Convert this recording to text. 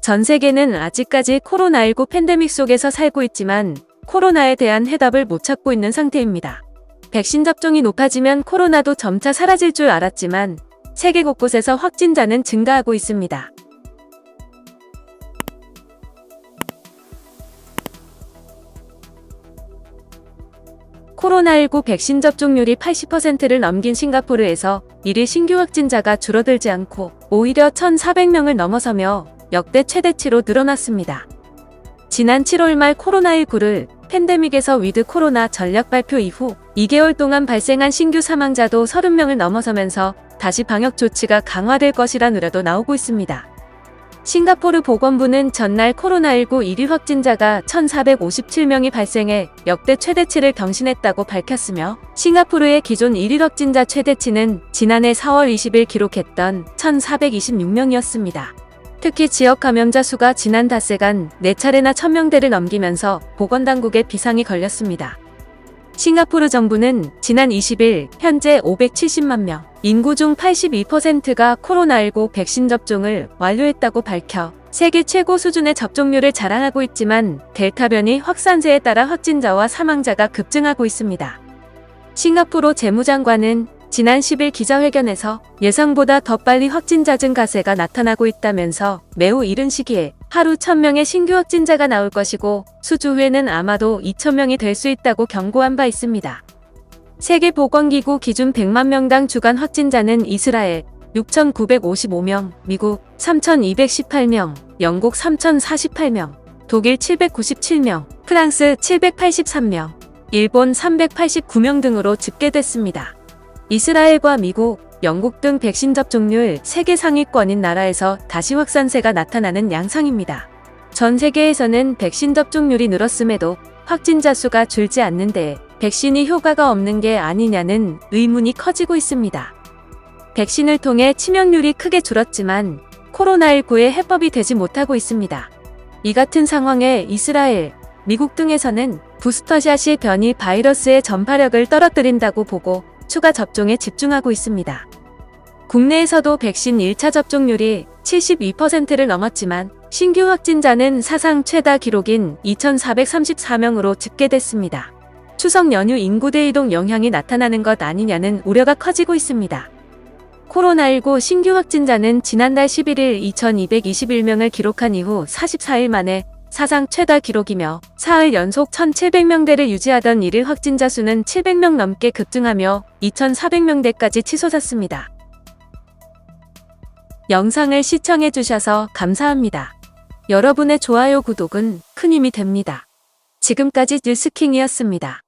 전 세계는 아직까지 코로나19 팬데믹 속에서 살고 있지만 코로나에 대한 해답을 못 찾고 있는 상태입니다. 백신 접종이 높아지면 코로나도 점차 사라질 줄 알았지만 세계 곳곳에서 확진자는 증가하고 있습니다. 코로나19 백신 접종률이 80%를 넘긴 싱가포르에서 1일 신규 확진자가 줄어들지 않고 오히려 1,400명을 넘어서며 역대 최대치로 늘어났습니다. 지난 7월 말 코로나19를 팬데믹에서 위드 코로나 전략 발표 이후 2개월 동안 발생한 신규 사망자도 30명을 넘어서면서 다시 방역 조치가 강화될 것이란 우려도 나오고 있습니다. 싱가포르 보건부는 전날 코로나19 1일 확진자가 1,457명이 발생해 역대 최대치를 경신했다고 밝혔으며 싱가포르의 기존 1일 확진자 최대치는 지난해 4월 20일 기록했던 1,426명이었습니다. 특히 지역 감염자 수가 지난 닷새간 4차례나 1,000명대를 넘기면서 보건당국에 비상이 걸렸습니다. 싱가포르 정부는 지난 20일 현재 570만 명, 인구 중 82%가 코로나19 백신 접종을 완료했다고 밝혀 세계 최고 수준의 접종률을 자랑하고 있지만 델타 변이 확산세에 따라 확진자와 사망자가 급증하고 있습니다. 싱가포르 재무장관은 지난 10일 기자회견에서 예상보다 더 빨리 확진자 증가세가 나타나고 있다면서 매우 이른 시기에 하루 1,000명의 신규 확진자가 나올 것이고 수주 후에는 아마도 2,000명이 될 수 있다고 경고한 바 있습니다. 세계보건기구 기준 100만 명당 주간 확진자는 이스라엘 6,955명, 미국 3,218명, 영국 3,048명, 독일 797명, 프랑스 783명, 일본 389명 등으로 집계됐습니다. 이스라엘과 미국, 영국 등 백신 접종률 세계 상위권인 나라에서 다시 확산세가 나타나는 양상입니다. 전 세계에서는 백신 접종률이 늘었음에도 확진자 수가 줄지 않는데 백신이 효과가 없는 게 아니냐는 의문이 커지고 있습니다. 백신을 통해 치명률이 크게 줄었지만 코로나19의 해법이 되지 못하고 있습니다. 이 같은 상황에 이스라엘, 미국 등에서는 부스터샷이 변이 바이러스의 전파력을 떨어뜨린다고 보고 추가 접종에 집중하고 있습니다. 국내에서도 백신 1차 접종률이 72%를 넘었지만 신규 확진자는 사상 최다 기록인 2,434명으로 집계됐습니다. 추석 연휴 인구 대이동 영향이 나타나는 것 아니냐는 우려가 커지고 있습니다. 코로나19 신규 확진자는 지난달 11일 2,221명을 기록한 이후 44일 만에 사상 최다 기록이며 사흘 연속 1,700명대를 유지하던 1일 확진자 수는 700명 넘게 급증하며 2,400명대까지 치솟았습니다. 영상을 시청해주셔서 감사합니다. 여러분의 좋아요, 구독은 큰 힘이 됩니다. 지금까지 뉴스킹이었습니다.